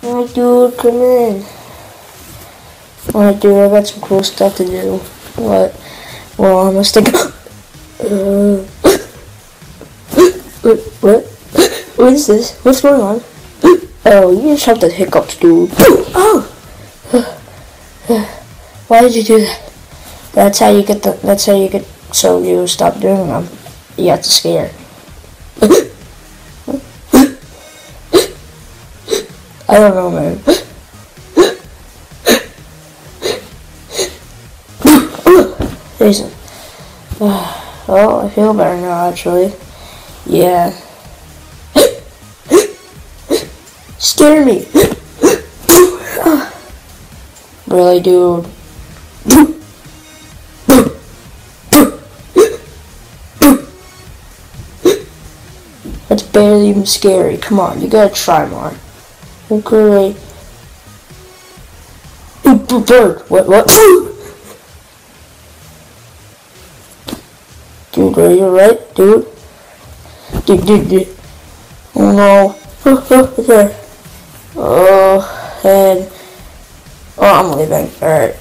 Alright, dude, come in. Alright, dude, I got some cool stuff to do. What? Well, I'm gonna stick. What? What is this? What's going on? Oh, you just have the hiccups, dude. Oh! Why did you do that? That's how you get so you stop doing them. You have to scare. I don't know, man. Jason. Oh, I feel better now, actually. Yeah. Scare me. Really, dude. That's barely even scary. Come on, you gotta try more. Okay. Bird. What? Dude, are you alright, dude? Dude. Oh no. There. Oh, and... Oh, I'm leaving. Alright.